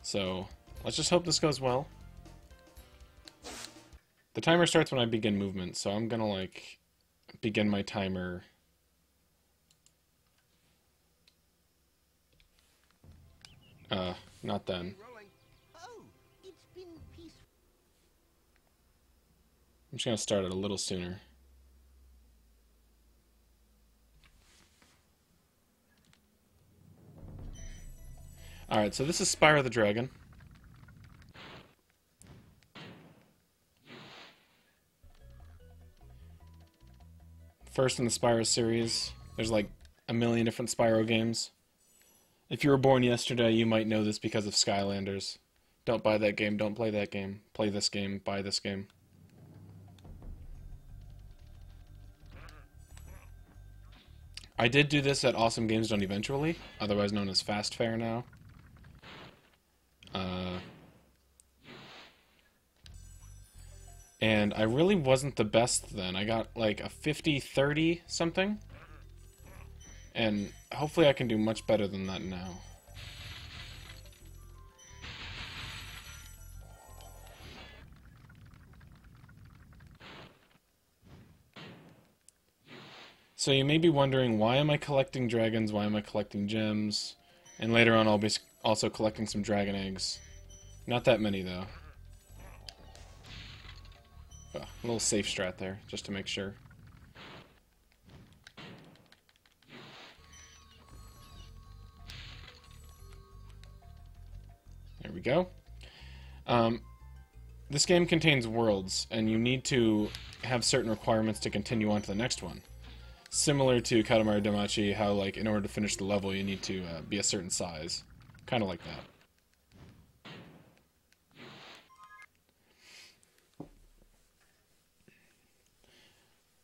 So let's just hope this goes well. The timer starts when I begin movement, so I'm gonna like begin my timer. Not then. I'm just gonna start it a little sooner. Alright, so this is Spyro the Dragon. First in the Spyro series. There's like a million different Spyro games. If you were born yesterday, you might know this because of Skylanders. Don't buy that game, don't play that game. Play this game, buy this game. I did do this at Awesome Games Done Eventually, otherwise known as Fast Fair now. And I really wasn't the best then. I got like a 50-30 something. And hopefully I can do much better than that now. So you may be wondering, why am I collecting dragons? Why am I collecting gems? And later on I'll be also collecting some dragon eggs. Not that many though. A little safe strat there, just to make sure. There we go. This game contains worlds, and you need to have certain requirements to continue on to the next one. Similar to Katamari Damacy, how like in order to finish the level you need to be a certain size. Kind of like that.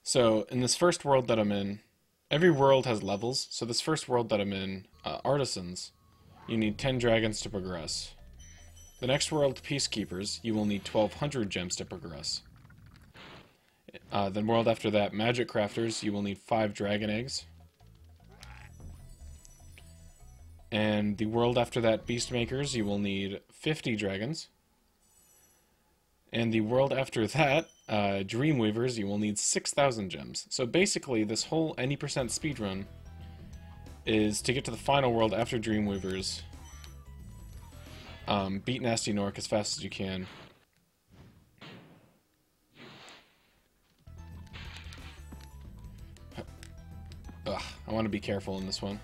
So, in this first world that I'm in, every world has levels, so this first world that I'm in, Artisans, you need 10 dragons to progress. The next world, Peacekeepers, you will need 1,200 gems to progress. The world after that, Magic Crafters, you will need 5 dragon eggs. And the world after that, Beastmakers, you will need 50 dragons. And the world after that, Dreamweavers, you will need 6,000 gems. So basically, this whole any percent speedrun is to get to the final world after Dreamweavers. Beat Nasty Nork as fast as you can. Ugh, I want to be careful in this one.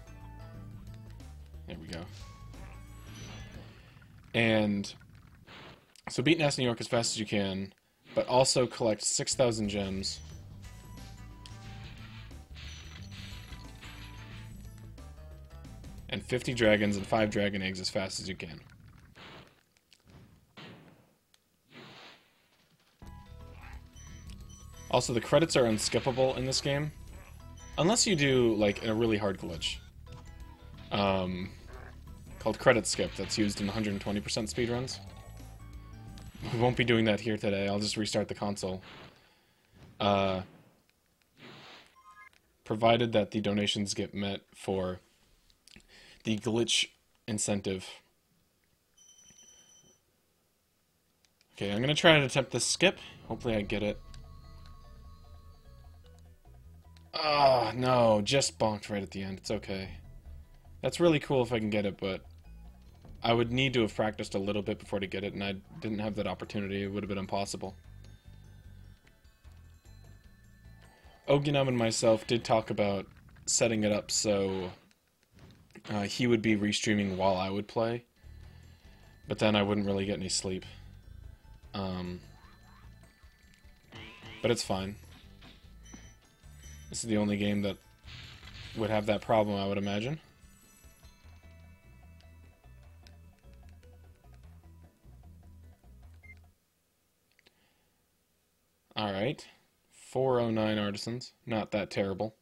There we go. And so beat Nasty York as fast as you can, but also collect 6,000 gems. And 50 dragons and 5 dragon eggs as fast as you can. Also, the credits are unskippable in this game. Unless you do, like, a really hard glitch. Called Credit Skip, that's used in 120% speedruns. We won't be doing that here today, I'll just restart the console. Provided that the donations get met for the glitch incentive. Okay, I'm gonna try to attempt this skip. Hopefully I get it. Ah, no, just bonked right at the end. It's okay. That's really cool if I can get it, but I would need to have practiced a little bit before to get it, and I didn't have that opportunity. It would have been impossible. Oginam and myself did talk about setting it up so he would be restreaming while I would play, but then I wouldn't really get any sleep. But it's fine. This is the only game that would have that problem, I would imagine. Alright. 409 artisans. Not that terrible.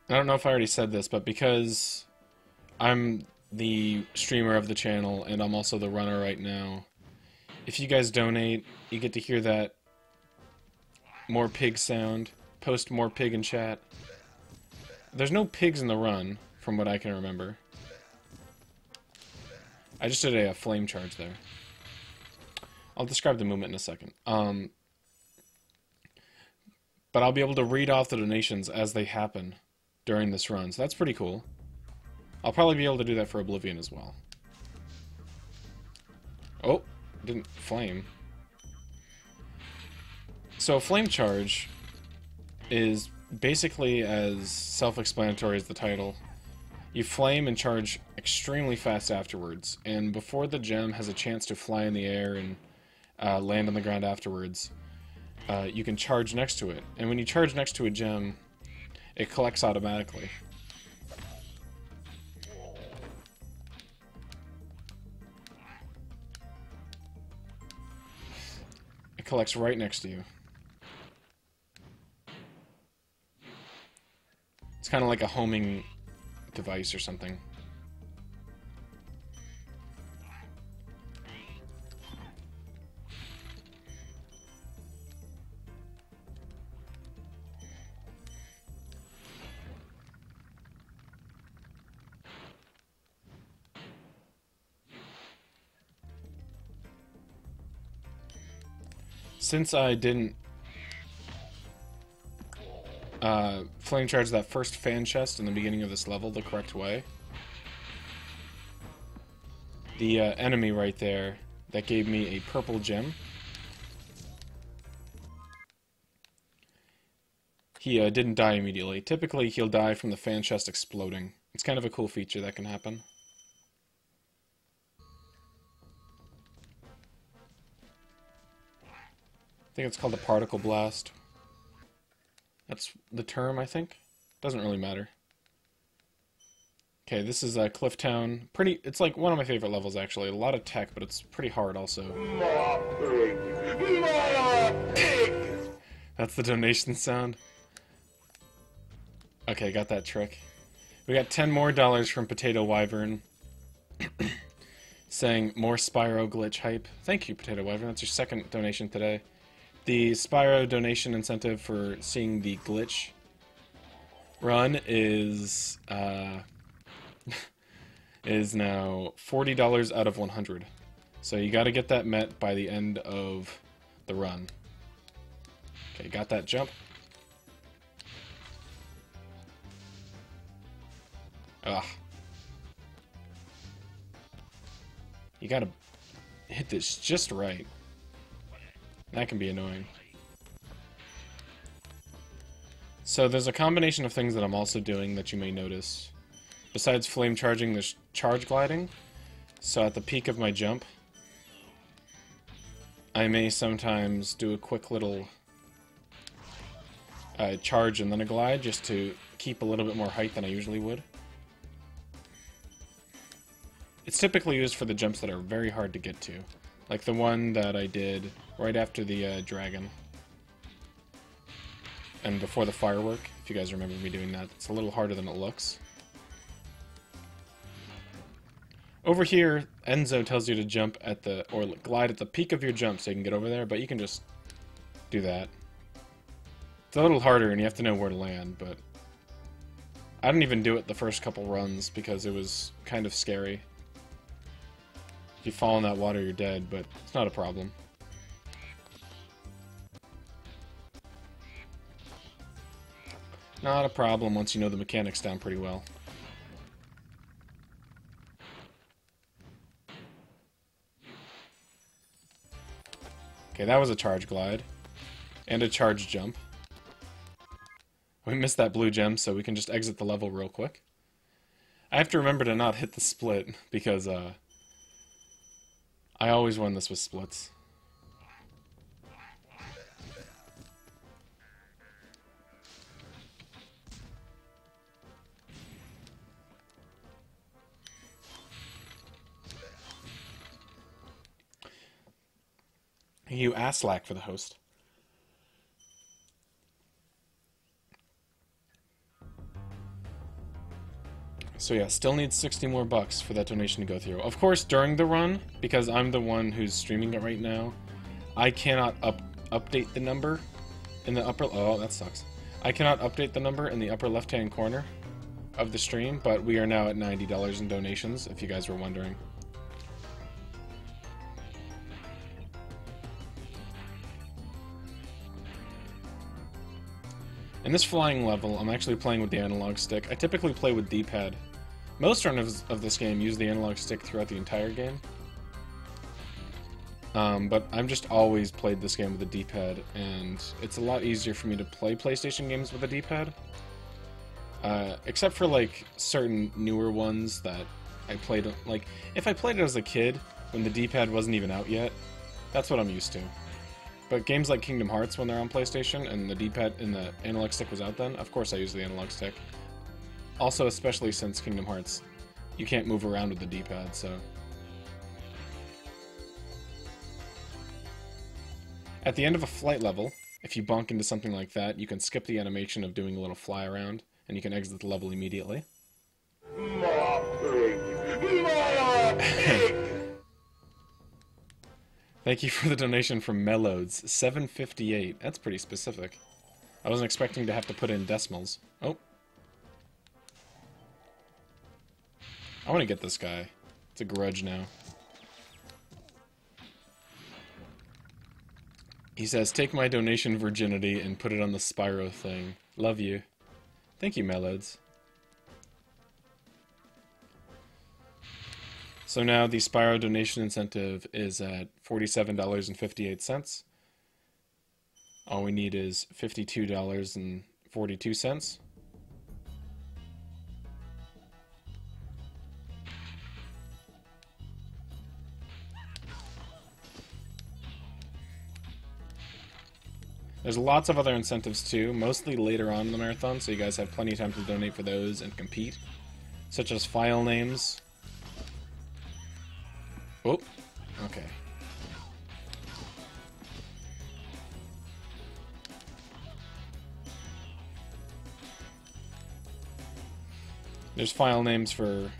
I don't know if I already said this, but because I'm the streamer of the channel and I'm also the runner right now, if you guys donate, you get to hear that more pig sound. Post more pig in chat. There's no pigs in the run, from what I can remember. I just did a flame charge there. I'll describe the movement in a second. But I'll be able to read off the donations as they happen during this run, so that's pretty cool. I'll probably be able to do that for Oblivion as well. Oh, didn't flame. So a flame charge is basically as self-explanatory as the title. You flame and charge extremely fast afterwards, and before the gem has a chance to fly in the air and land on the ground afterwards, you can charge next to it. And when you charge next to a gem, it collects automatically. It collects right next to you. It's kind of like a homing device or something. Since I didn't flame charge that first fan chest in the beginning of this level the correct way, the enemy right there that gave me a purple gem, he didn't die immediately. Typically he'll die from the fan chest exploding. It's kind of a cool feature that can happen. I think it's called a particle blast. That's the term, I think. Doesn't really matter. Okay, this is Clifftown. It's like one of my favorite levels, actually. A lot of tech, but it's pretty hard also. That's the donation sound. Okay, got that trick. We got $10 more from Potato Wyvern. Saying, more Spyro glitch hype. Thank you, Potato Wyvern. That's your second donation today. The Spyro donation incentive for seeing the glitch run is is now $40 out of 100. So you got to get that met by the end of the run. Okay, got that jump. Ugh. You gotta hit this just right. That can be annoying. So there's a combination of things that I'm also doing that you may notice. Besides flame charging, there's charge gliding. So at the peak of my jump, I may sometimes do a quick little charge and then a glide just to keep a little bit more height than I usually would. It's typically used for the jumps that are very hard to get to. Like the one that I did right after the dragon. And before the firework, if you guys remember me doing that. It's a little harder than it looks. Over here, Enzo tells you to jump at the, or glide at the peak of your jump so you can get over there, but you can just do that. It's a little harder and you have to know where to land, but I didn't even do it the first couple runs because it was kind of scary. If you fall in that water, you're dead, but it's not a problem. Not a problem once you know the mechanics down pretty well. Okay, that was a charge glide. And a charge jump. We missed that blue gem, so we can just exit the level real quick. I have to remember to not hit the split, because, I always win this with splits. You Aslack for the host. So yeah, still need 60 more bucks for that donation to go through. Of course, during the run, because I'm the one who's streaming it right now, I cannot update the number. In the upper... Oh, that sucks. I cannot update the number in the upper left-hand corner of the stream, but we are now at $90 in donations, if you guys were wondering. In this flying level, I'm actually playing with the analog stick. I typically play with D-pad. Most runners of this game use the analog stick throughout the entire game. But I've just always played this game with a D-pad, and it's a lot easier for me to play PlayStation games with a D-pad. Except for, like, certain newer ones that I played, like, if I played it as a kid, when the D-pad wasn't even out yet, that's what I'm used to. But games like Kingdom Hearts, when they're on PlayStation, and the D-pad and the analog stick was out then, of course I use the analog stick. Also, especially since Kingdom Hearts, you can't move around with the D-pad, so... At the end of a flight level, if you bonk into something like that, you can skip the animation of doing a little fly around, and you can exit the level immediately. Thank you for the donation from Mellodes, $7.58. That's pretty specific. I wasn't expecting to have to put in decimals. Oh. I want to get this guy. It's a grudge now. He says, take my donation virginity and put it on the Spyro thing. Love you. Thank you, Mellodes. So now the Spyro donation incentive is at $47.58. All we need is $52.42. There's lots of other incentives too, mostly later on in the marathon, so you guys have plenty of time to donate for those and compete, such as file names. Oh, okay. There's file names for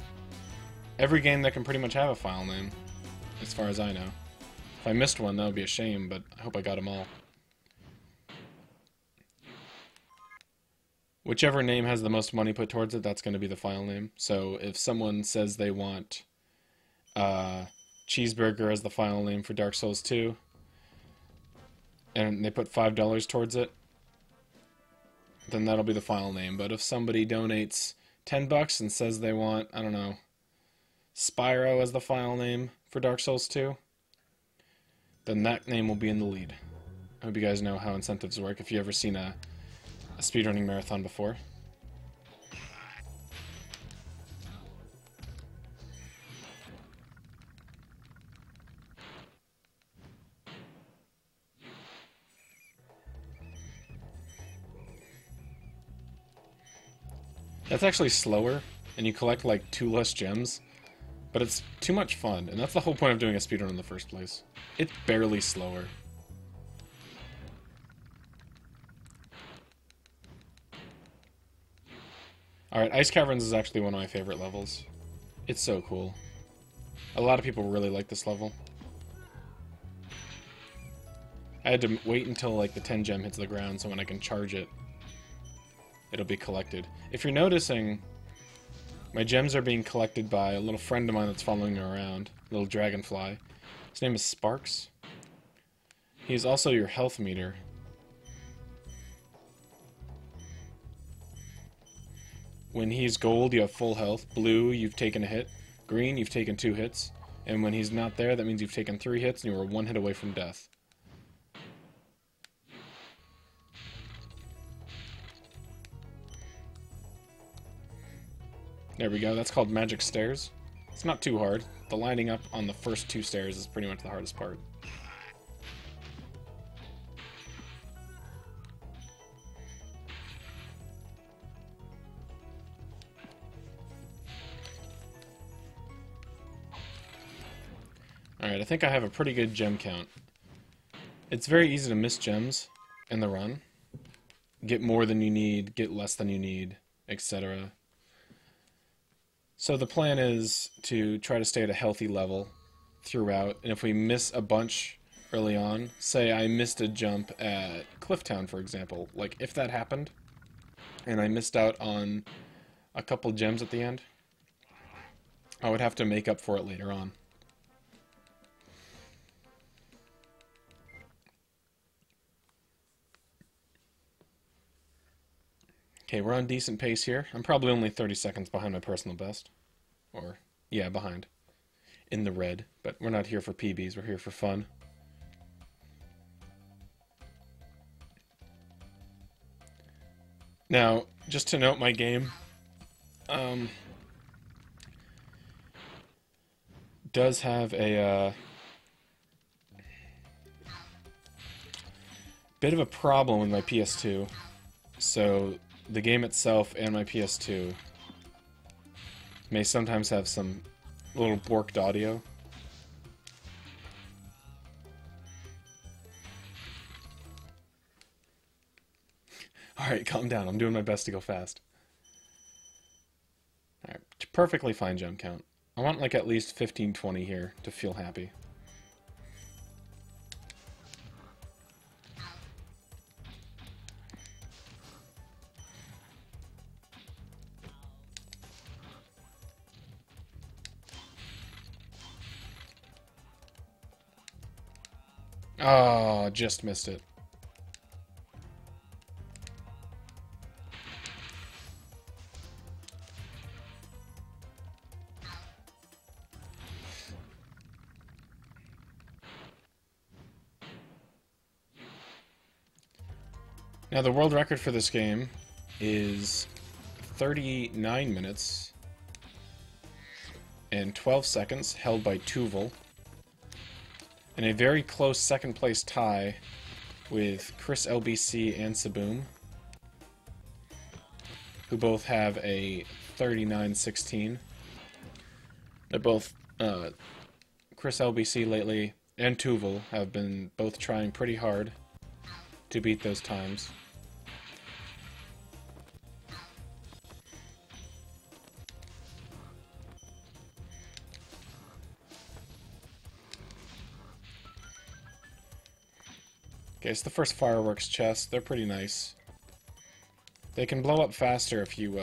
every game that can pretty much have a file name, as far as I know. If I missed one, that would be a shame, but I hope I got them all. Whichever name has the most money put towards it, that's going to be the file name. So if someone says they want Cheeseburger as the file name for Dark Souls 2, and they put $5 towards it, then that'll be the file name. But if somebody donates $10 and says they want, I don't know, Spyro as the file name for Dark Souls 2, then that name will be in the lead. I hope you guys know how incentives work if you've ever seen a speedrunning marathon before. That's actually slower, and you collect like 2 less gems, but it's too much fun, and that's the whole point of doing a speedrun in the first place. It's barely slower. Alright, Ice Caverns is actually one of my favorite levels. It's so cool. A lot of people really like this level. I had to wait until like the 10 gem hits the ground so when I can charge it, it'll be collected. If you're noticing, my gems are being collected by a little friend of mine that's following me around, a little dragonfly. His name is Sparks. He's also your health meter. When he's gold, you have full health. Blue, you've taken a hit. Green, you've taken 2 hits. And when he's not there, that means you've taken 3 hits and you were 1 hit away from death. There we go, that's called Magic Stairs. It's not too hard. The lining up on the first 2 stairs is pretty much the hardest part. Alright, I think I have a pretty good gem count. It's very easy to miss gems in the run. Get more than you need, get less than you need, etc. So the plan is to try to stay at a healthy level throughout, and if we miss a bunch early on. Say I missed a jump at Clifftown, for example. Like, if that happened, and I missed out on a couple gems at the end, I would have to make up for it later on. Okay, we're on decent pace here. I'm probably only 30 seconds behind my personal best. Or, yeah, behind. In the red. But we're not here for PBs, we're here for fun. Now, just to note my game, does have a bit of a problem with my PS2. So the game itself and my PS2 may sometimes have some little borked audio. Alright, calm down. I'm doing my best to go fast. Alright, perfectly fine gem count. I want like at least 15-20 here to feel happy. Oh, just missed it. Now, the world record for this game is 39 minutes and 12 seconds, held by Tuval. And a very close second place tie with Chris LBC and Saboom, who both have a 39-16. They're both, Chris LBC lately and Tuval have been both trying pretty hard to beat those times. Okay, it's the first fireworks chest. They're pretty nice. They can blow up faster if you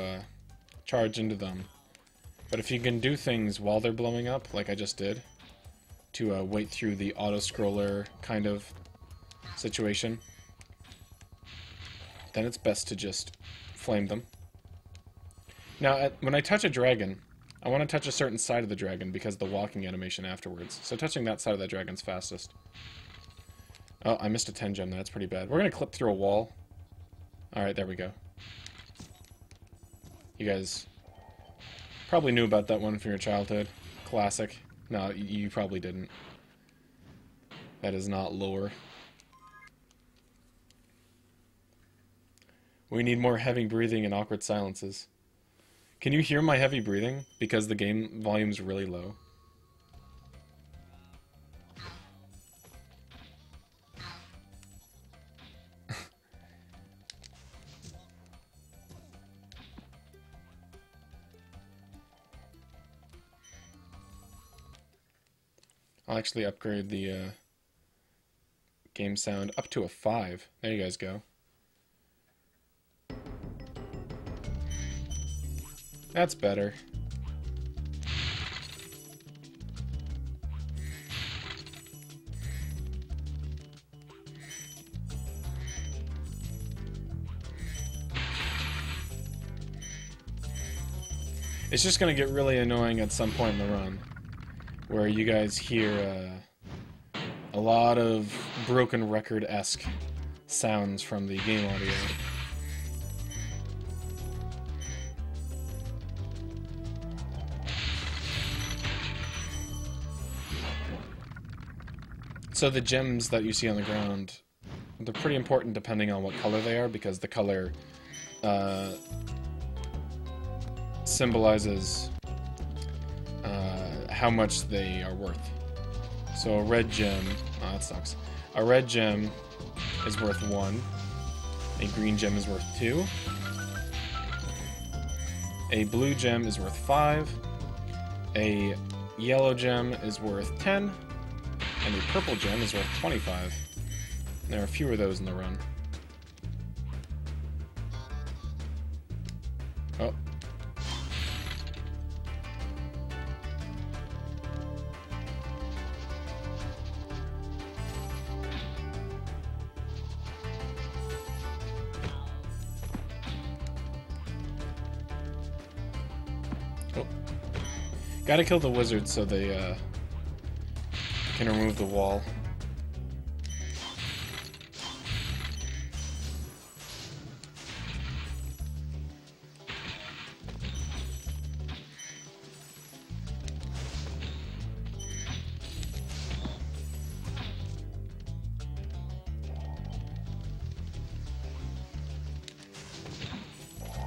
charge into them. But if you can do things while they're blowing up, like I just did, to wait through the auto-scroller kind of situation, then it's best to just flame them. Now, when I touch a dragon, I want to touch a certain side of the dragon because of the walking animation afterwards. So touching that side of that dragon's fastest. Oh, I missed a 10 gem. That's pretty bad. We're going to clip through a wall. Alright, there we go. You guys probably knew about that one from your childhood. Classic. No, you probably didn't. That is not lore. We need more heavy breathing and awkward silences. Can you hear my heavy breathing? Because the game volume's really low. I'll actually upgrade the game sound up to a 5. There you guys go. That's better. It's just gonna get really annoying at some point in the run, where you guys hear a lot of broken record-esque sounds from the game audio. So the gems that you see on the ground, they're pretty important depending on what color they are, because the color symbolizes how much they are worth. So a red gem, oh that sucks. A red gem is worth 1. A green gem is worth 2. A blue gem is worth 5. A yellow gem is worth 10. and the purple gem is worth 25. There are fewer of those in the run. Oh. Oh. Gotta kill the wizards so they can remove the wall.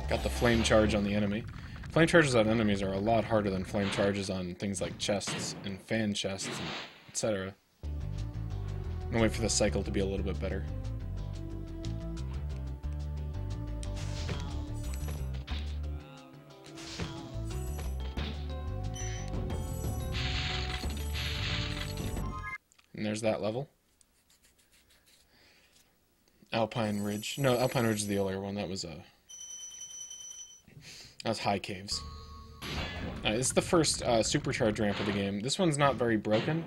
Got the flame charge on the enemy. Flame charges on enemies are a lot harder than flame charges on things like chests and fan chests, etc. I'm gonna wait for the cycle to be a little bit better. And there's that level. Alpine Ridge. No, Alpine Ridge is the earlier one. That was High Caves. This is the first supercharged ramp of the game. This one's not very broken.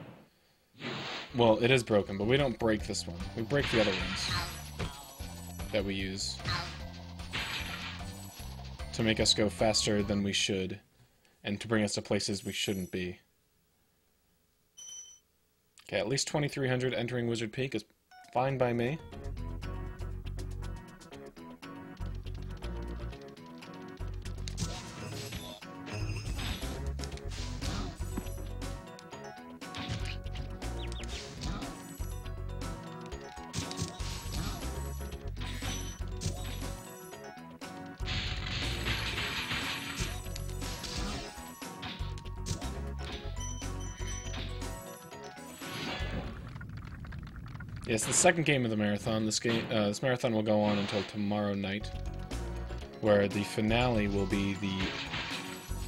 Well, it is broken, but we don't break this one. We break the other ones that we use to make us go faster than we should and to bring us to places we shouldn't be. Okay, at least 2300 entering Wizard Peak is fine by me. Yes, the second game of the marathon. This marathon will go on until tomorrow night, where the finale will be the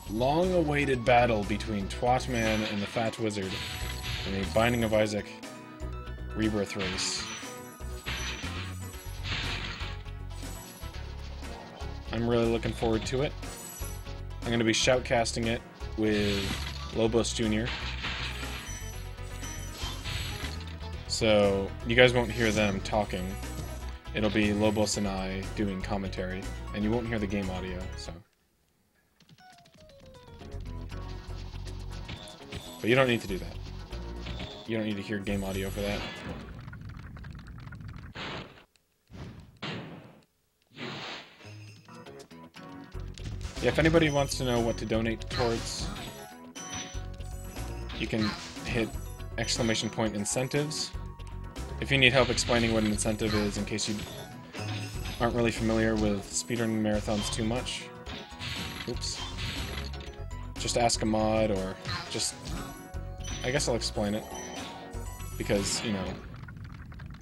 long-awaited battle between Twatman and the Fat Wizard in a Binding of Isaac rebirth race. I'm really looking forward to it. I'm going to be shoutcasting it with Lobos Jr. So, you guys won't hear them talking. It'll be Lobos and I doing commentary, and you won't hear the game audio, so. But you don't need to do that. You don't need to hear game audio for that. Yeah, if anybody wants to know what to donate towards, you can hit ! incentives. If you need help explaining what an incentive is, in case you aren't really familiar with speedrunning marathons too much, oops, just ask a mod, or just, I guess I'll explain it, because, you know,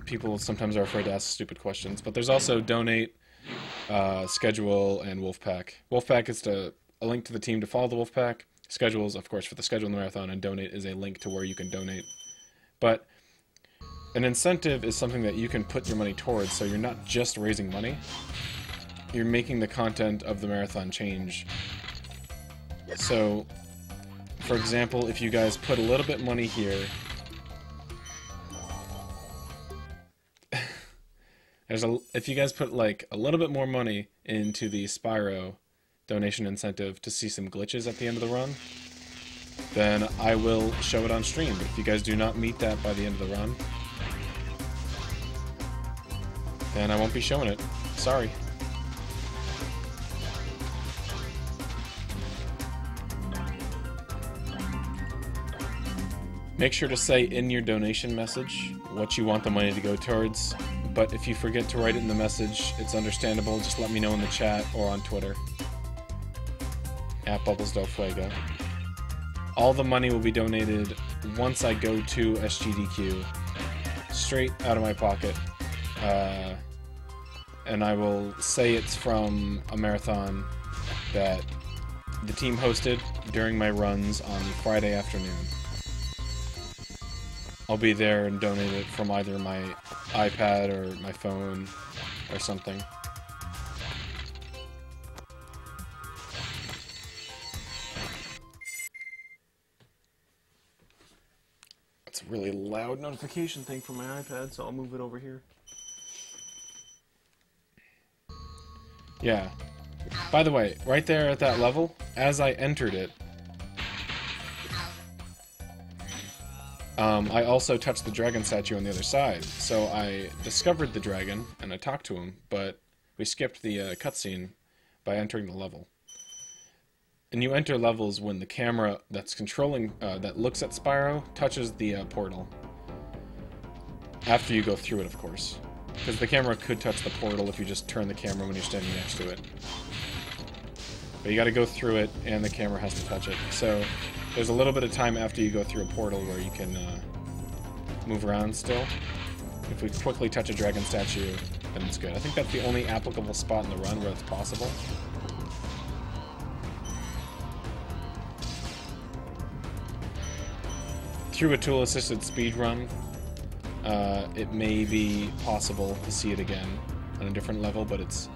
people sometimes are afraid to ask stupid questions. But there's also donate, schedule, and Wolfpack. Wolfpack is a link to the team to follow the Wolfpack. Schedule is, of course, for the schedule in the marathon, and donate is a link to where you can donate. But an incentive is something that you can put your money towards, so you're not just raising money, you're making the content of the marathon change. So, for example, if you guys put a little bit money here, if you guys put like a little bit more money into the Spyro donation incentive to see some glitches at the end of the run, then I will show it on stream. But if you guys do not meet that by the end of the run, then I won't be showing it. Sorry. Make sure to say in your donation message what you want the money to go towards, but if you forget to write it in the message, it's understandable. Just let me know in the chat or on Twitter at BubblesDelFuego. All the money will be donated once I go to SGDQ, straight out of my pocket, and I will say it's from a marathon that the team hosted during my runs on Friday afternoon. I'll be there and donate it from either my iPad or my phone or something. That's a really loud notification thing from my iPad, so I'll move it over here. Yeah. By the way, right there at that level, as I entered it, I also touched the dragon statue on the other side. So I discovered the dragon, and I talked to him, but we skipped the cutscene by entering the level. And you enter levels when the camera that's controlling, that looks at Spyro, touches the portal. After you go through it, of course. Because the camera could touch the portal if you just turn the camera when you're standing next to it. But you gotta go through it, and the camera has to touch it. So there's a little bit of time after you go through a portal where you can move around still. If we quickly touch a dragon statue, then it's good. I think that's the only applicable spot in the run where it's possible. Through a tool-assisted speedrun, it may be possible to see it again on a different level, but it's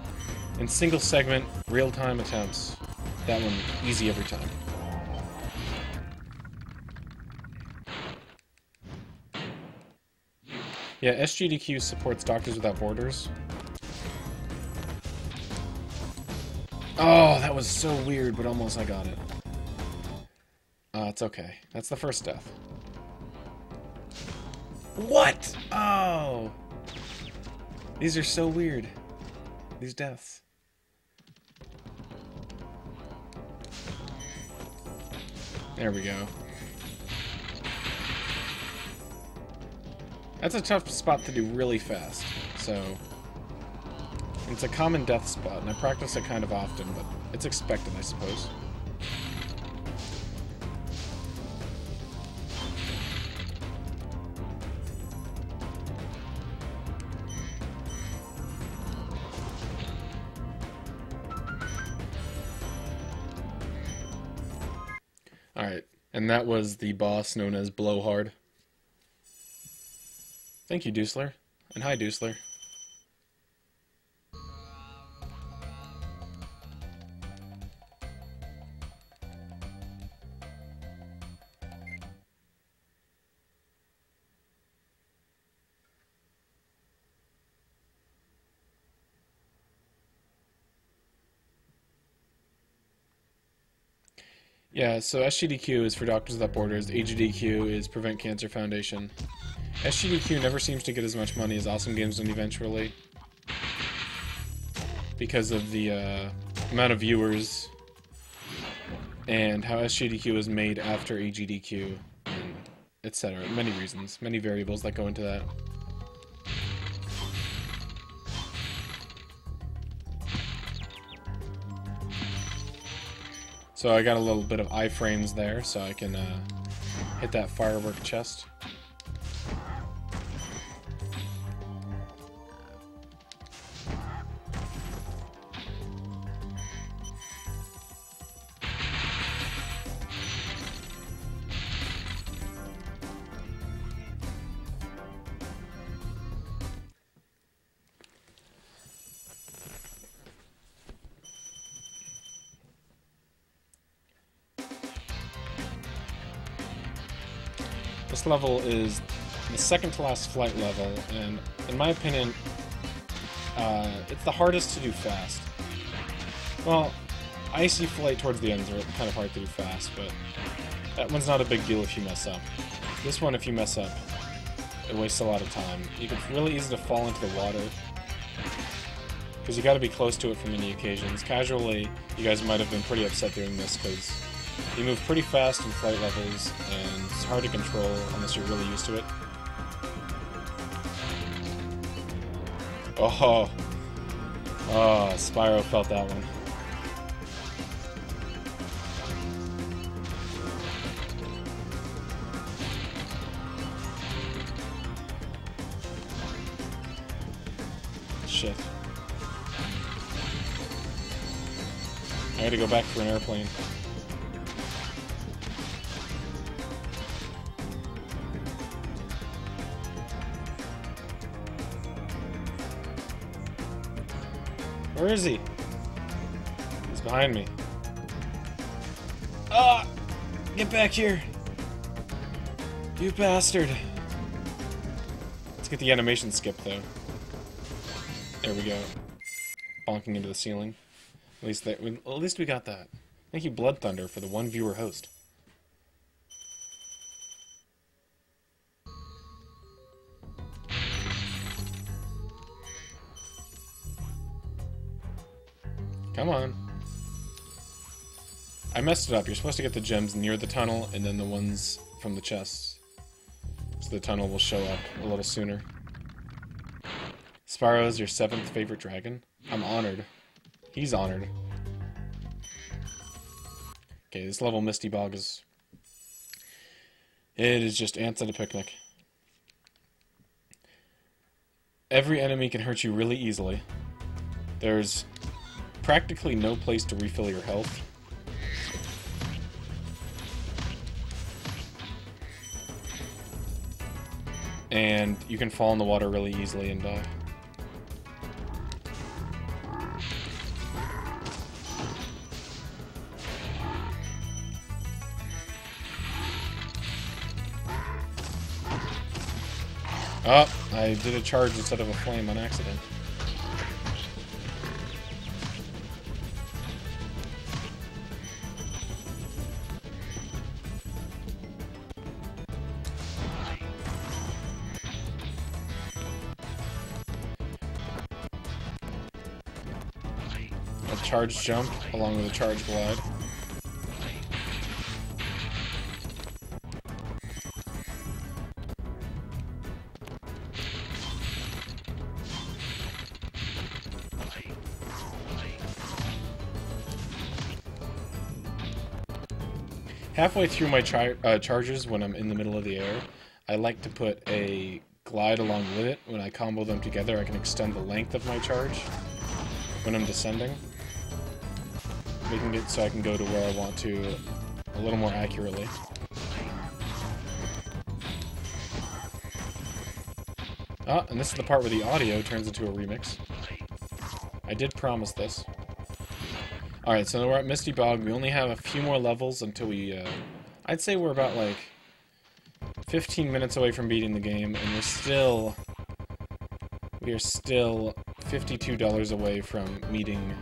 in single segment, real-time attempts. That one, easy every time. Yeah, SGDQ supports Doctors Without Borders. Oh, that was so weird, but almost I got it. It's okay. That's the first death. What? Oh! These are so weird. These deaths. There we go. That's a tough spot to do really fast, so... It's a common death spot, and I practice it kind of often, but it's expected, I suppose. Alright, and that was the boss known as Blowhard. Thank you, Deucler. And hi, Deucler. Yeah, so SGDQ is for Doctors Without Borders, AGDQ is Prevent Cancer Foundation. SGDQ never seems to get as much money as Awesome Games Done eventually, because of the amount of viewers and how SGDQ is made after AGDQ, and etc. Many reasons, many variables that go into that. So I got a little bit of iframes there, so I can hit that firework chest. This level is the second to last flight level, and in my opinion, it's the hardest to do fast. Well, Icy Flight towards the ends are kind of hard to do fast, but that one's not a big deal if you mess up. This one, if you mess up, it wastes a lot of time. It's really easy to fall into the water, because you got to be close to it for many occasions. Casually, you guys might have been pretty upset doing this, because you move pretty fast in flight levels, and it's hard to control unless you're really used to it. Oh, Spyro felt that one. Shit. I had to go back for an airplane. Where is he? He's behind me. Ah! Get back here! You bastard! Let's get the animation skip, though. There we go. Bonking into the ceiling. At least we got that. Thank you, Blood Thunder, for the one viewer host. Come on. I messed it up. You're supposed to get the gems near the tunnel, and then the ones from the chests. So the tunnel will show up a little sooner. Spyro is your 7th favorite dragon? I'm honored. He's honored. Okay, this level Misty Bog is... It is just ants at a picnic. Every enemy can hurt you really easily. There's practically no place to refill your health. And you can fall in the water really easily and die. Oh, I did a charge instead of a flame on accident. A charge jump along with a charge glide. Halfway through my charges, when I'm in the middle of the air, I like to put a glide along with it. When I combo them together, I can extend the length of my charge when I'm descending. So I can go to where I want to a little more accurately. Ah, and this is the part where the audio turns into a remix. I did promise this. Alright, so we're at Misty Bog. We only have a few more levels until we, I'd say we're about, like, 15 minutes away from beating the game, and we are still $52 away from meeting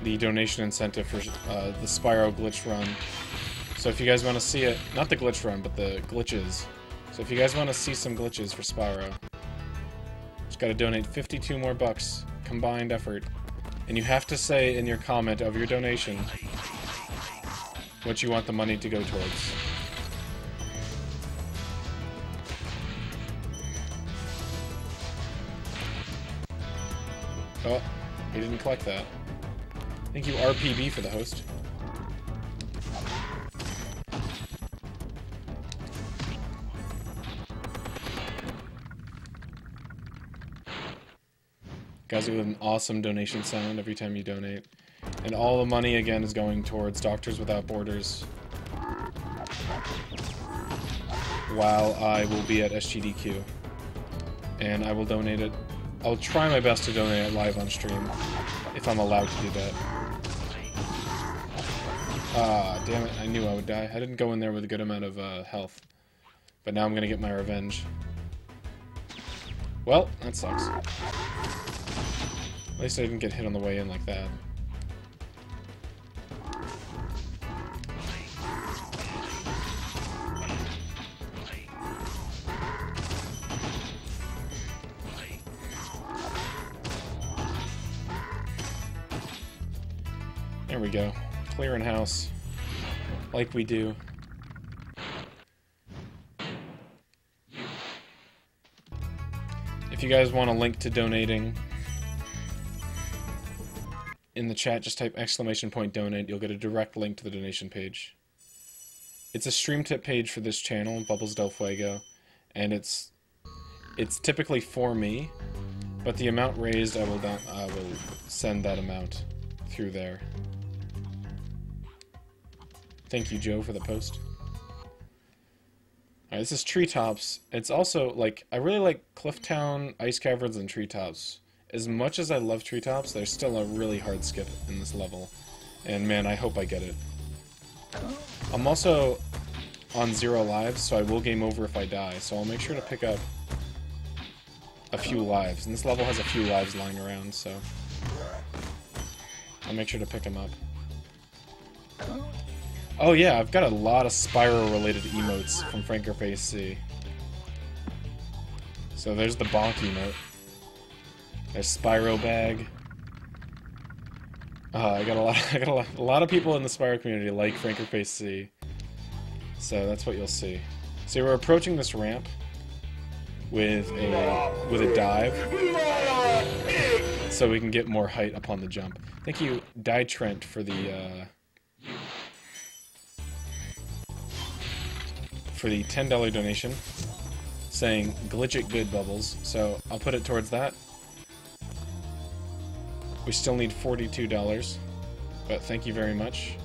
the donation incentive for the Spyro glitch run. So if you guys want to see it, not the glitch run, but the glitches. So if you guys want to see some glitches for Spyro, just gotta donate 52 more bucks, combined effort. And you have to say in your comment of your donation what you want the money to go towards. Oh, he didn't collect that. Thank you, RPB, for the host. Guys, we have an awesome donation sound every time you donate. And all the money, again, is going towards Doctors Without Borders. While I will be at SGDQ. And I will donate it. I'll try my best to donate it live on stream, if I'm allowed to do that. Ah, damn it, I knew I would die. I didn't go in there with a good amount of health. But now I'm gonna get my revenge. Well, that sucks. At least I didn't get hit on the way in like that. There we go. Clearing house. Like we do. If you guys want a link to donating, in the chat, just type !donate. You'll get a direct link to the donation page. It's a stream tip page for this channel, BubblesDelFuego, and it's typically for me, but the amount raised, I will send that amount through there. Thank you, Joe, for the post. Alright, this is Treetops. It's also, like, I really like Clifftown, Ice Caverns, and Treetops. as much as I love treetops, there's still a really hard skip in this level. And man, I hope I get it. I'm also on 0 lives, so I will game over if I die, so I'll make sure to pick up a few lives. And this level has a few lives lying around, so I'll make sure to pick them up. Oh yeah, I've got a lot of Spyro-related emotes from F.A.S.T. So there's the bonk emote. There's Spyro bag. I got a lot of people in the Spyro community like F.A.S.T. So that's what you'll see. So we're approaching this ramp with a dive, so we can get more height upon the jump. Thank you, Die Trent, for the $10 donation, saying glitch it good, Bubbles. So I'll put it towards that. We still need $42, but thank you very much.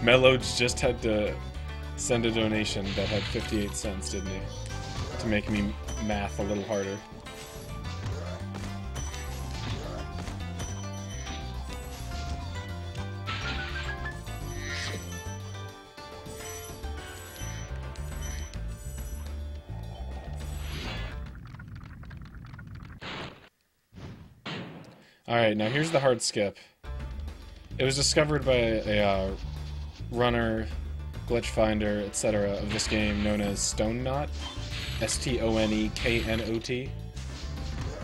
Mellows just had to send a donation that had 58 cents, didn't he? To make me math a little harder. Alright, now here's the hard skip. It was discovered by a runner, glitch finder, etc. of this game known as Stone Knot. S-T-O-N-E-K-N-O-T.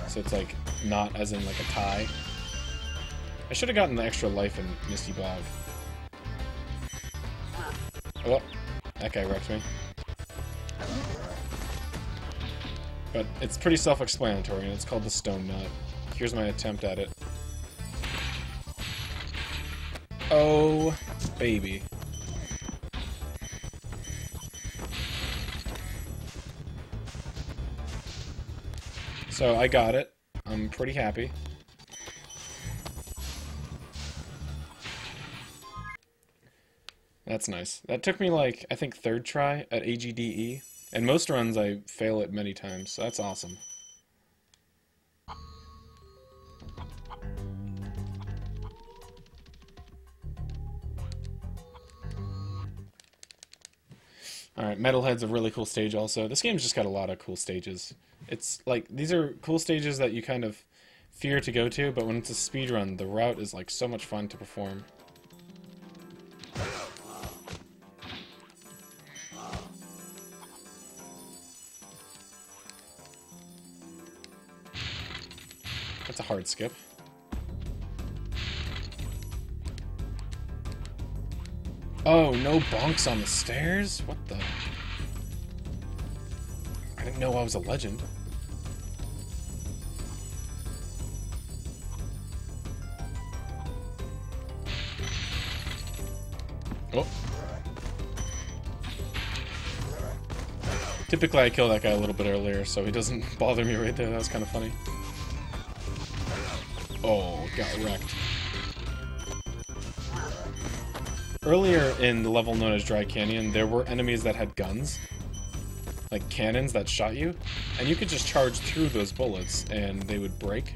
So it's like knot as in like a tie. I should have gotten the extra life in Misty Bog. Oh, that guy wrecked me. But it's pretty self-explanatory, and it's called the Stone Knot. Here's my attempt at it. Oh, baby. So I got it. I'm pretty happy. That's nice. That took me like, I think, 3rd try at AGDE. And most runs I fail it many times, so that's awesome. Alright, Metalhead's a really cool stage also. This game's just got a lot of cool stages. It's like, these are cool stages that you kind of fear to go to, but when it's a speedrun, the route is like so much fun to perform. That's a hard skip. Oh, no bonks on the stairs? What the? I didn't know I was a legend. Oh. Typically I kill that guy a little bit earlier, so he doesn't bother me right there. That was kind of funny. Oh, got wrecked. Earlier in the level known as Dry Canyon, there were enemies that had guns, like cannons that shot you, and you could just charge through those bullets and they would break.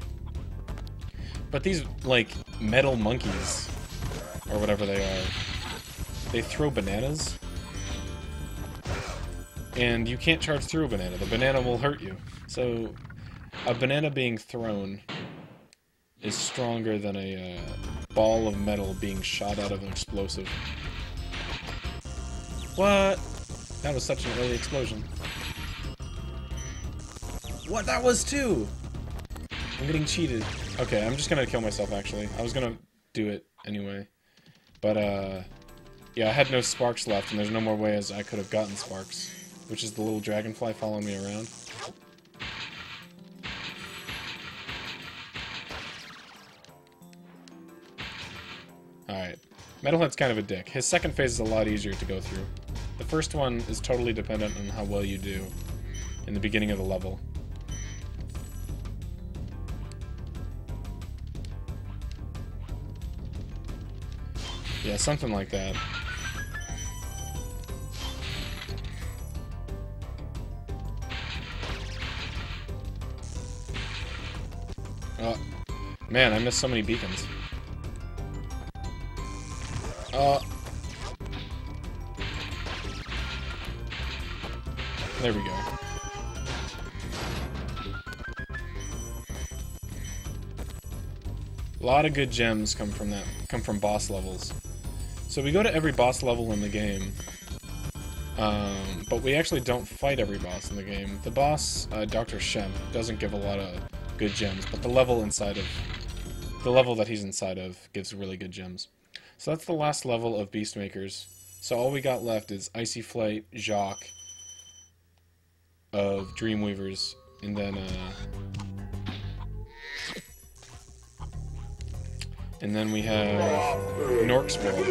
But these, like, metal monkeys, or whatever they are, they throw bananas, and you can't charge through a banana. The banana will hurt you. So, a banana being thrown is stronger than a ball of metal being shot out of an explosive. What? That was such an early explosion. What? That was too! I'm getting cheated. Okay, I'm just gonna kill myself, actually. I was gonna do it anyway. But, yeah, I had no sparks left, and there's no more ways I could have gotten sparks. Which is the little dragonfly following me around. Alright. Metalhead's kind of a dick. His second phase is a lot easier to go through. The first one is totally dependent on how well you do in the beginning of the level. Yeah, something like that. Oh, man, I missed so many beacons. There we go. A lot of good gems come from boss levels. So we go to every boss level in the game, but we actually don't fight every boss in the game. The boss, Dr. Shemp, doesn't give a lot of good gems, but the level that he's inside of gives really good gems. So that's the last level of Beastmakers. So all we got left is Icy Flight, Jacques of Dreamweavers, and then we have Nork's World.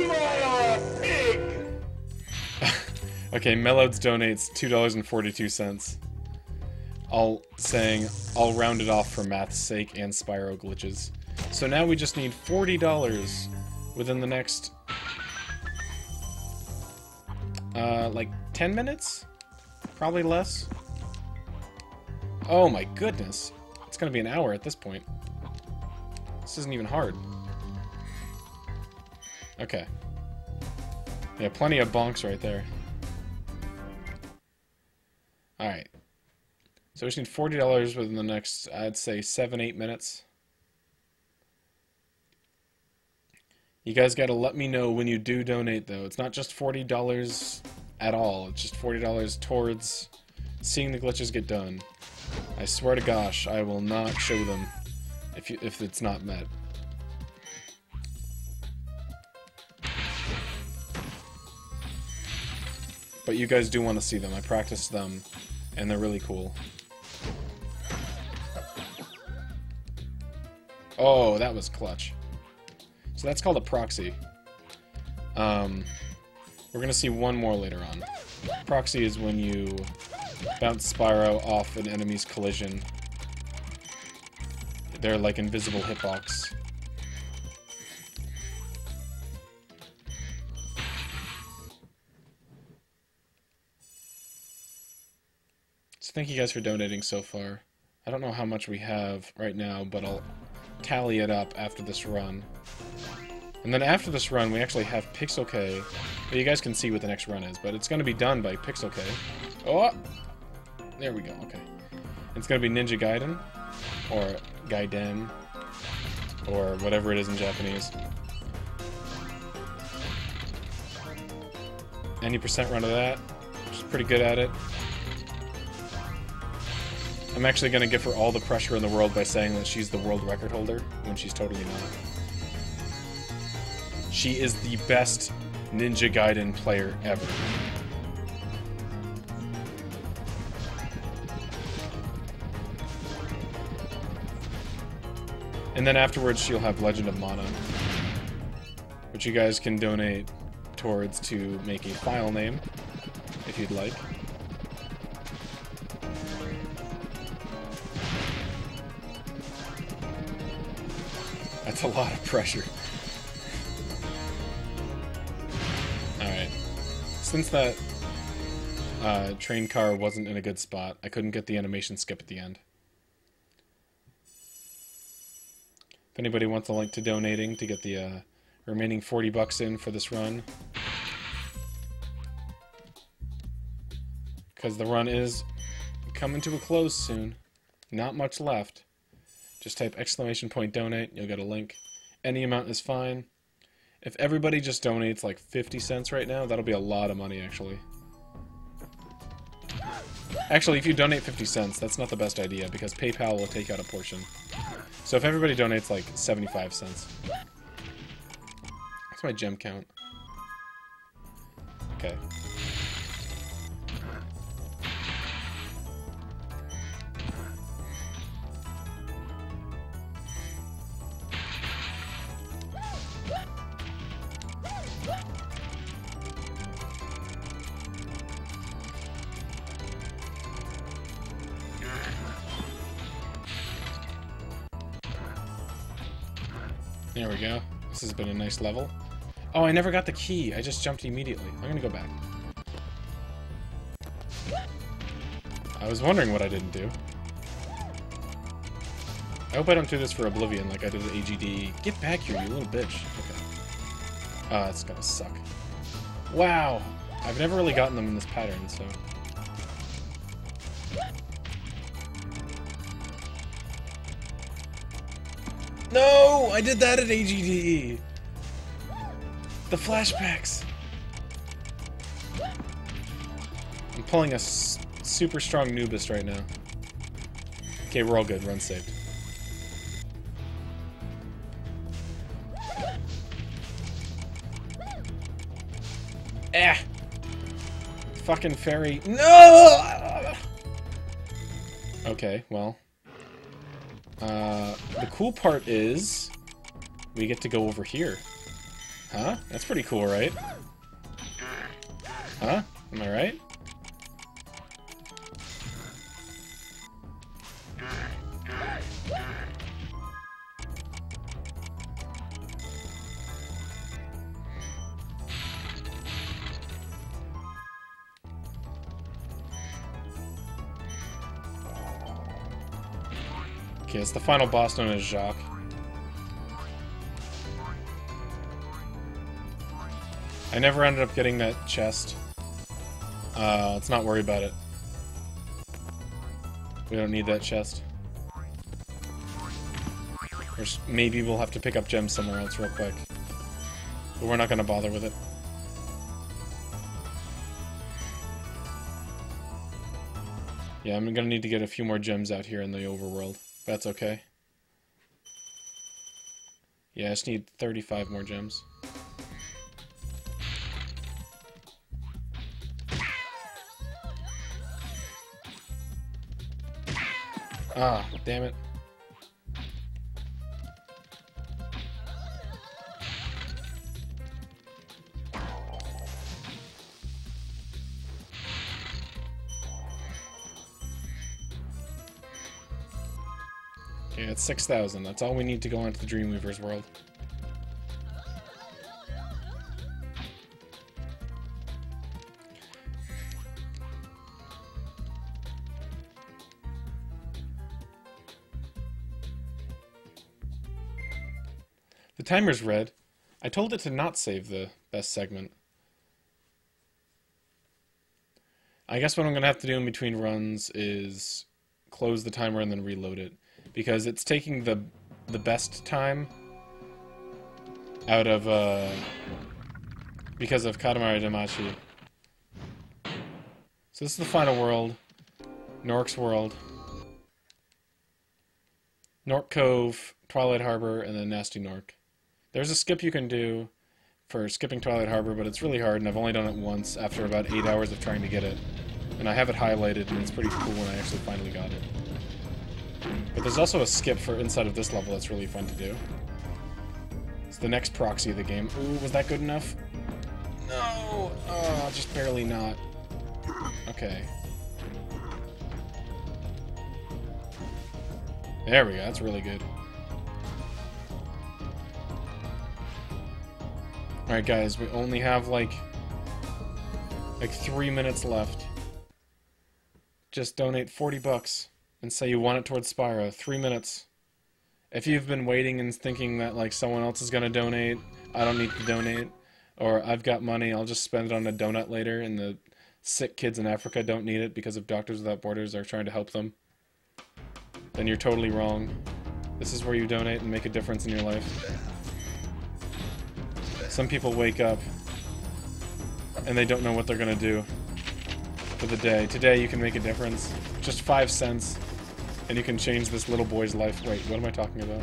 Okay, Melodes donates $2.42. I'll round it off for math's sake and Spyro glitches. So now we just need $40 within the next like 10 minutes? Probably less. Oh my goodness. It's gonna be an hour at this point. This isn't even hard. Okay. Yeah, plenty of bonks right there. Alright. So we just need $40 within the next, I'd say, 7-8 minutes. You guys gotta let me know when you do donate, though. It's not just $40 at all. It's just $40 towards seeing the glitches get done. I swear to gosh, I will not show them if it's not met. But you guys do want to see them. I practiced them, and they're really cool. Oh, that was clutch. So that's called a proxy. We're gonna see one more later on. Proxy is when you bounce Spyro off an enemy's collision. They're like invisible hitbox. So thank you guys for donating so far. I don't know how much we have right now, but I'll tally it up after this run. And then after this run, we actually have Pixel K. But you guys can see what the next run is, but it's going to be done by Pixel K. Oh! There we go, okay. It's going to be Ninja Gaiden, or Gaiden, or whatever it is in Japanese. Any percent run of that. She's pretty good at it. I'm actually going to give her all the pressure in the world by saying that she's the world record holder, when she's totally not. She is the best Ninja Gaiden player ever. And then afterwards she'll have Legend of Mana, which you guys can donate towards to make a file name, if you'd like. That's a lot of pressure. Alright. Since that train car wasn't in a good spot, I couldn't get the animation skip at the end. If anybody wants a link to donating to get the remaining 40 bucks in for this run, because the run is coming to a close soon. Not much left. Just type !donate, you'll get a link. Any amount is fine. If everybody just donates like 50 cents right now, that'll be a lot of money, actually. Actually, if you donate 50 cents, that's not the best idea, because PayPal will take out a portion. So if everybody donates like 75 cents. That's my gem count. Okay. There we go. This has been a nice level. Oh, I never got the key. I just jumped immediately. I'm gonna go back. I was wondering what I didn't do. hope I don't do this for Oblivion like I did at AGD. Get back here, you little bitch. Okay. It's gonna suck. Wow! I've never really gotten them in this pattern, so... No! I did that at AGD! The flashbacks! I'm pulling a super strong Nubist right now. Okay, we're all good. Run saved. Ah! Fucking fairy. No! Okay, well. The cool part is... we get to go over here. Huh? That's pretty cool, right? Huh? Am I right? Okay, it's the final boss known as Jacques. I never ended up getting that chest. Let's not worry about it. We don't need that chest. Maybe we'll have to pick up gems somewhere else real quick. But we're not gonna bother with it. Yeah, I'm gonna need to get a few more gems out here in the overworld. That's okay. Yeah, I just need 35 more gems. Ah, damn it. Okay, it's 6,000. That's all we need to go into the Dreamweaver's world. The timer's red. I told it to not save the best segment. I guess what I'm going to have to do in between runs is close the timer and then reload it. Because it's taking the best time out of, because of Katamari Damacy. So this is the final world. Nork's world. Nork Cove, Twilight Harbor, and then Nasty Nork. There's a skip you can do for skipping Twilight Harbor, but it's really hard, and I've only done it once after about 8 hours of trying to get it. And I have it highlighted, and it's pretty cool when I actually finally got it. But there's also a skip for inside of this level that's really fun to do. It's the next proxy of the game. Ooh, was that good enough? No! Oh, just barely not. Okay. There we go, that's really good. Alright guys, we only have like 3 minutes left. Just donate 40 bucks and say you want it towards Spyro. 3 minutes. If you've been waiting and thinking that like someone else is gonna donate, I don't need to donate, or I've got money, I'll just spend it on a donut later, and the sick kids in Africa don't need it because of Doctors Without Borders are trying to help them, then you're totally wrong. This is where you donate and make a difference in your life. Some people wake up and they don't know what they're gonna do for the day. Today you can make a difference. Just 5 cents and you can change this little boy's life. Wait, what am I talking about?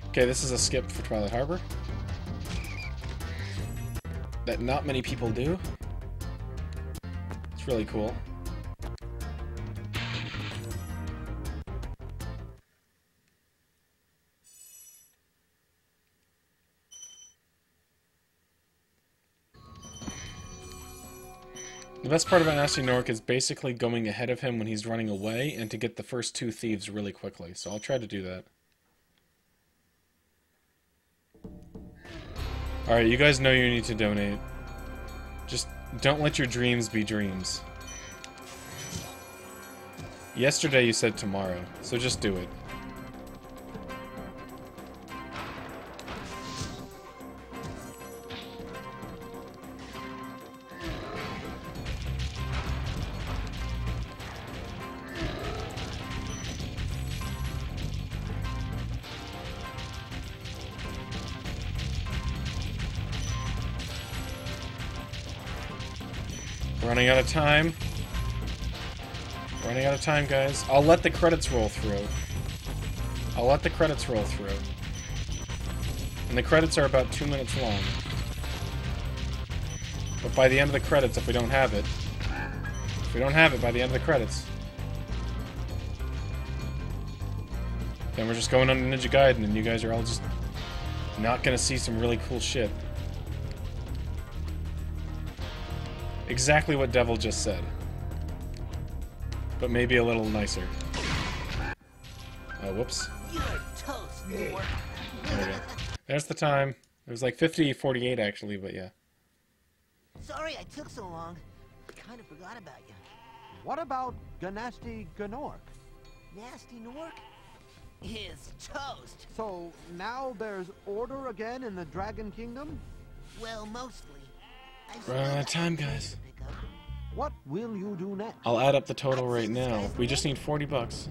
Okay, this is a skip for Twilight Harbor that not many people do. It's really cool. The best part about Nasty Nork is basically going ahead of him when he's running away and to get the first 2 thieves really quickly, so I'll try to do that. Alright, you guys know you need to donate. Just don't let your dreams be dreams. Yesterday you said tomorrow, so just do it. Running out of time. Running out of time, guys. I'll let the credits roll through. I'll let the credits roll through. And the credits are about 2 minutes long. But by the end of the credits, if we don't have it... If we don't have it by the end of the credits... Then we're just going on Ninja Gaiden, and you guys are all just... not gonna see some really cool shit. Exactly what Devil just said. But maybe a little nicer. Oh, whoops. You're toast, Nort. There we go. There's the time. It was like 50:48 actually, but yeah. Sorry I took so long. Kind of forgot about you. What about Ganasty Ganork? Nasty Nork is toast. So now there's order again in the Dragon Kingdom? Well, mostly. Running out of time, guys. What will you do next? I'll add up the total right now. We just need 40 bucks.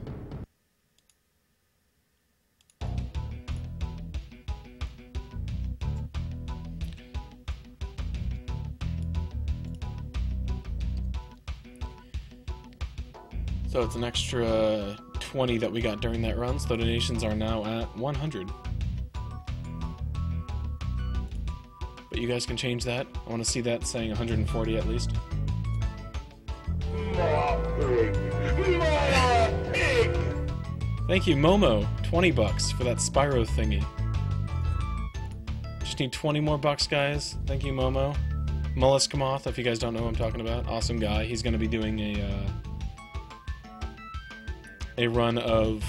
So it's an extra 20 that we got during that run, so the donations are now at 100. But you guys can change that. I want to see that saying 140 at least. Thank you, Momo. 20 bucks for that Spyro thingy. Just need 20 more bucks, guys. Thank you, Momo. Mollusk Moth, if you guys don't know who I'm talking about. Awesome guy. He's going to be doing a run of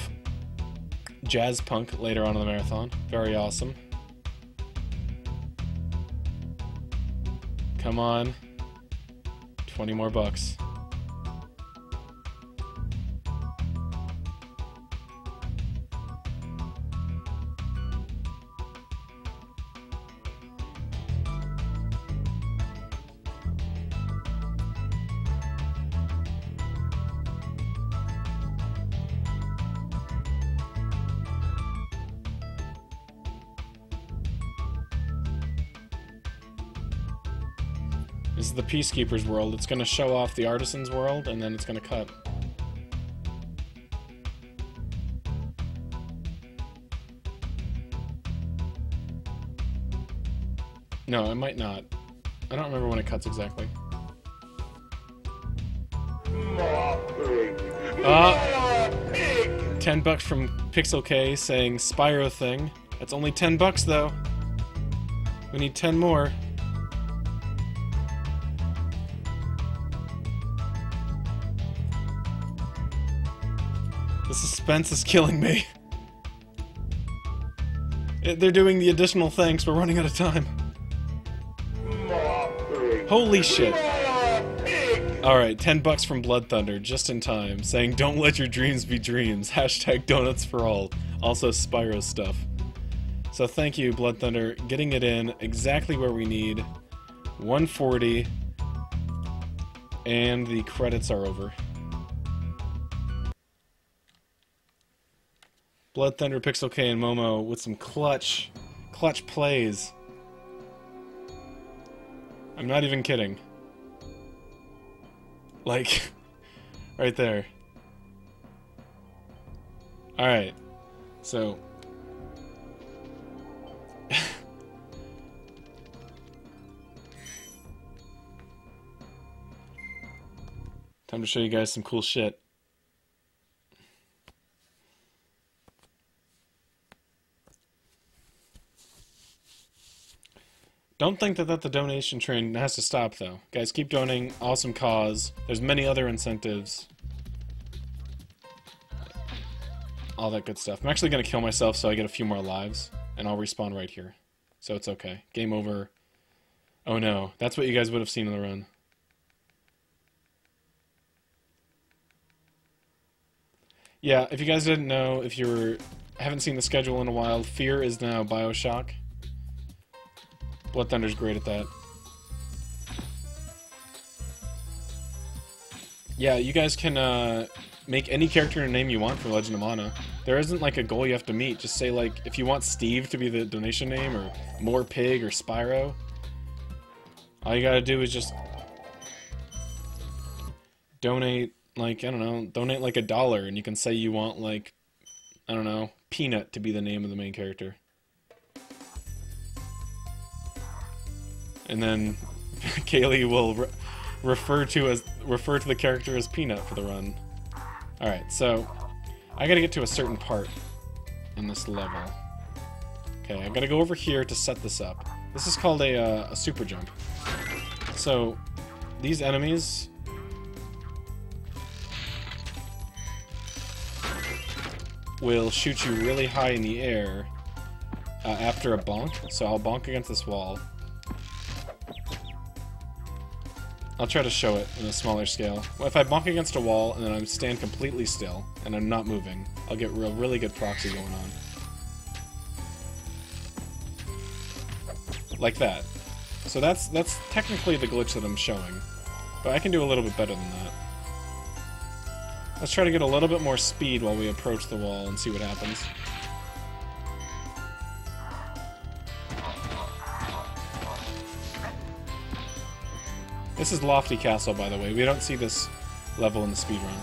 Jazz Punk later on in the marathon. Very awesome. Come on. 20 more bucks. This is the Peacekeeper's world. It's going to show off the Artisan's world, and then it's going to cut. No, it might not. I don't remember when it cuts exactly. 10 bucks from Pixel K saying Spyro thing. That's only 10 bucks though. We need 10 more. The suspense is killing me. They're doing the additional thanks. We're running out of time. Holy shit. Alright, 10 bucks from Blood Thunder, just in time, saying don't let your dreams be dreams. Hashtag donuts for all. Also Spyro stuff. So thank you, Blood Thunder, getting it in exactly where we need. 140. And the credits are over. Blood Thunder, Pixel K, and Momo with some clutch plays. I'm not even kidding. Like, right there. Alright, so... time to show you guys some cool shit. Don't think that the donation train has to stop, though. Guys, keep donating. Awesome cause. There's many other incentives. All that good stuff. I'm actually going to kill myself so I get a few more lives, and I'll respawn right here. so it's okay. Game over. Oh no, that's what you guys would have seen in the run. Yeah, if you guys didn't know, if you haven't seen the schedule in a while, Fear is now Bioshock. Blood Thunder's great at that. Yeah, you guys can make any character and name you want for Legend of Mana. There isn't like a goal you have to meet. Just say like, if you want Steve to be the donation name, or More Pig, or Spyro, all you gotta do is just donate, like, I don't know, donate like $1, and you can say you want, like, I don't know, Peanut to be the name of the main character. And then Kaylee will refer to the character as Peanut for the run. Alright, so I gotta get to a certain part in this level. Okay, I gotta go over here to set this up. This is called a super jump. So, these enemies will shoot you really high in the air after a bonk. So I'll bonk against this wall. I'll try to show it in a smaller scale. Well, if I bonk against a wall and then I stand completely still and I'm not moving, I'll get really good proxy going on. Like that. So that's technically the glitch that I'm showing, but I can do a little bit better than that. Let's try to get a little bit more speed while we approach the wall and see what happens. This is Lofty Castle, by the way. We don't see this level in the speedrun.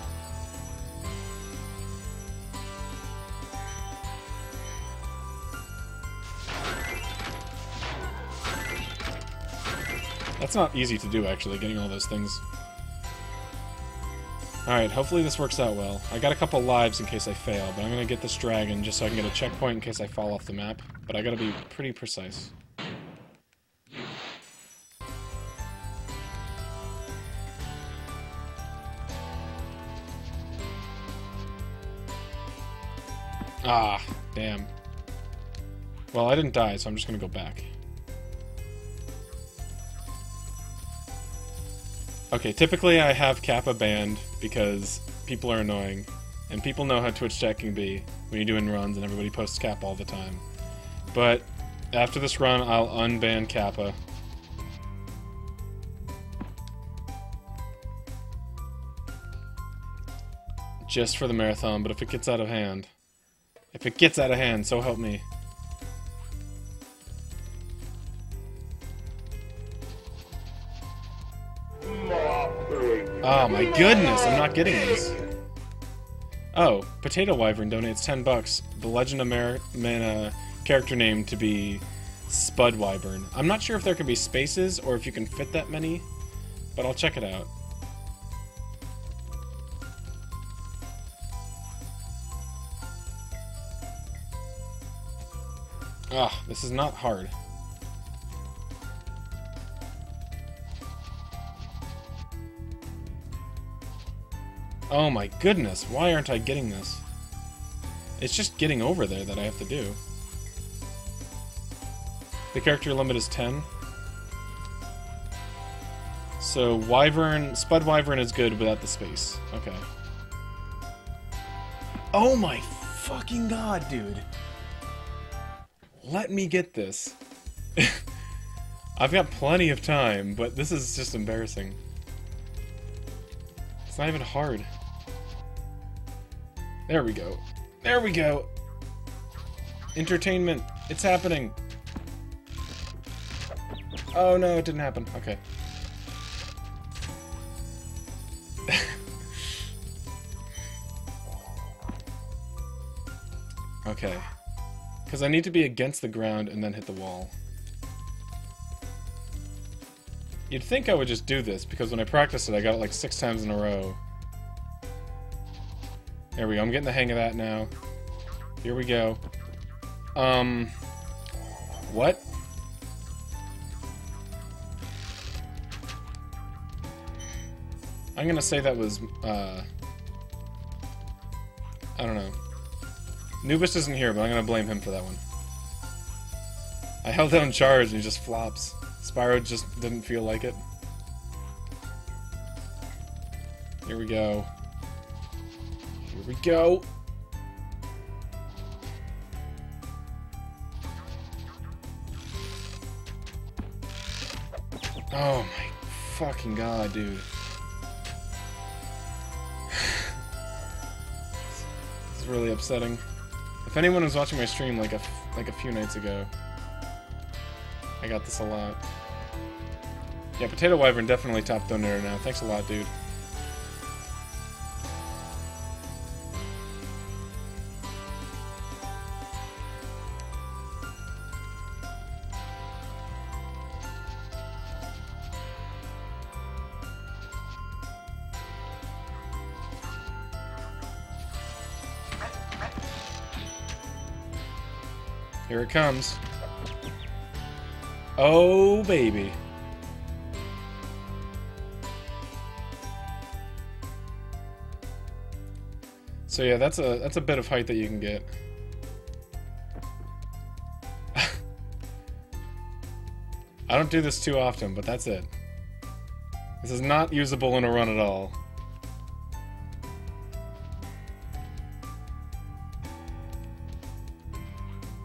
That's not easy to do, actually, getting all those things. Alright, hopefully this works out well. I got a couple lives in case I fail, but I'm gonna get this dragon just so I can get a checkpoint in case I fall off the map. But I gotta be pretty precise. Ah, damn. Well, I didn't die, so I'm just gonna go back. Okay, typically I have Kappa banned because people are annoying, and people know how Twitch chat can be when you're doing runs and everybody posts Kappa all the time. But after this run, I'll unban Kappa. Just for the marathon, but if it gets out of hand... If it gets out of hand, so help me. Oh my goodness, I'm not getting these. Oh, Potato Wyvern donates $10. The Legend of Mana character name to be Spud Wyvern. I'm not sure if there can be spaces or if you can fit that many, but I'll check it out. Ah, this is not hard. Oh my goodness, why aren't I getting this? It's just getting over there that I have to do. The character limit is 10. So Wyvern, Spud Wyvern is good without the space. Okay. Oh my fucking god, dude. Let me get this. I've got plenty of time, but this is just embarrassing. It's not even hard. There we go. There we go! Entertainment! It's happening! Oh no, it didn't happen. Okay. Okay. Because I need to be against the ground and then hit the wall. You'd think I would just do this, because when I practiced it, I got it like 6 times in a row. There we go, I'm getting the hang of that now. Here we go. What? I'm gonna say that was, I don't know. Nubis isn't here, but I'm gonna blame him for that one. I held down charge and he just flops. Spyro just didn't feel like it. Here we go. Here we go. Oh my fucking god, dude. This is really upsetting. If anyone was watching my stream like a few nights ago, I got this a lot. Yeah, Potato Wyvern definitely top donator now. Thanks a lot, dude. Here it comes. Oh, baby. So yeah, that's a bit of height that you can get. I don't do this too often, but that's it. This is not usable in a run at all.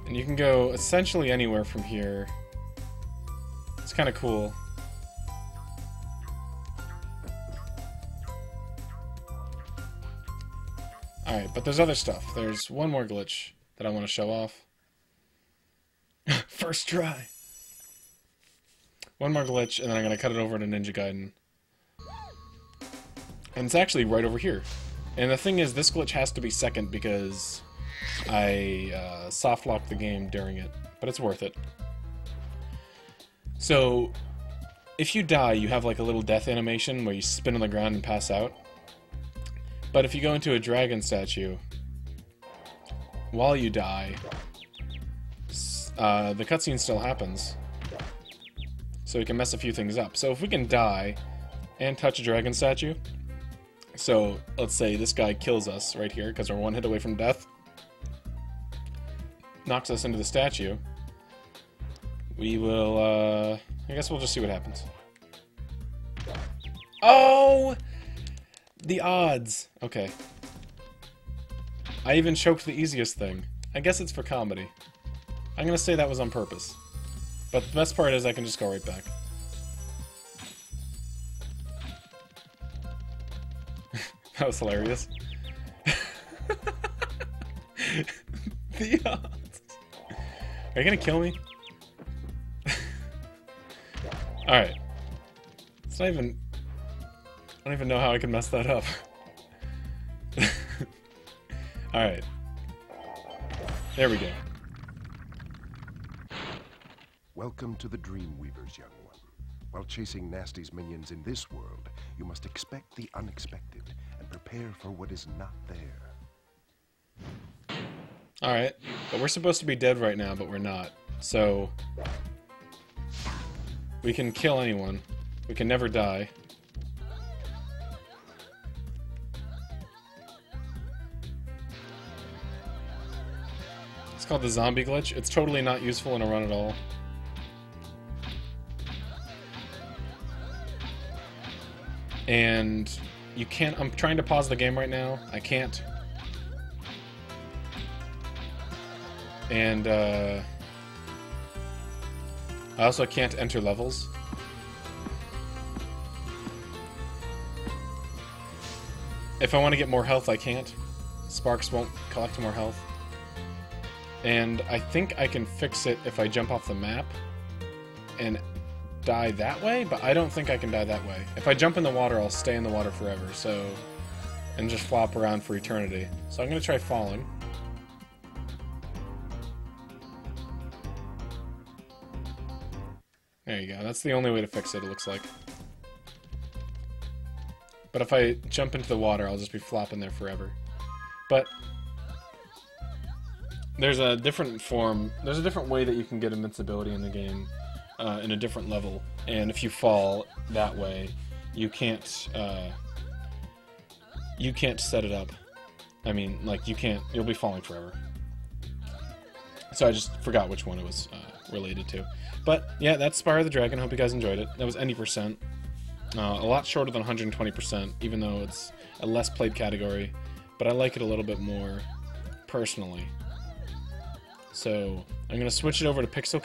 And you can go essentially anywhere from here. It's kind of cool. Alright, but there's other stuff. There's one more glitch that I want to show off. First try! One more glitch, and then I'm going to cut it over to Ninja Gaiden. And it's actually right over here. And the thing is, this glitch has to be second because I soft-locked the game during it. But it's worth it. So, if you die, you have like a little death animation where you spin on the ground and pass out. But if you go into a dragon statue, while you die, the cutscene still happens. So you can mess a few things up. So if we can die and touch a dragon statue, so let's say this guy kills us right here because we're one hit away from death, knocks us into the statue, we will, I guess we'll just see what happens. Oh! The odds! Okay. I even choked the easiest thing. I guess it's for comedy. I'm gonna say that was on purpose. But the best part is I can just go right back. That was hilarious. The odds. Are you gonna kill me? Alright. It's not even... I don't even know how I can mess that up. Alright. There we go. Welcome to the Dreamweavers, young one. While chasing Nasty's minions in this world, you must expect the unexpected and prepare for what is not there. Alright. But we're supposed to be dead right now, but we're not. So... we can kill anyone. We can never die. It's called the zombie glitch. It's totally not useful in a run at all. And you can't... I'm trying to pause the game right now. I can't. And, I also can't enter levels. If I want to get more health, I can't. Sparks won't collect more health. And I think I can fix it if I jump off the map and die that way, but I don't think I can die that way. If I jump in the water, I'll stay in the water forever, so... and just flop around for eternity. So I'm gonna try falling. There you go. That's the only way to fix it, it looks like. But if I jump into the water, I'll just be flopping there forever. But... there's a different form, there's a different way that you can get invincibility in the game, in a different level, and if you fall that way, you can't set it up. I mean, like, you'll be falling forever. So I just forgot which one it was related to. But yeah, that's Spyro the Dragon. Hope you guys enjoyed it. That was any percent. A lot shorter than 120%, even though it's a less played category. But I like it a little bit more personally. So I'm going to switch it over to Pixel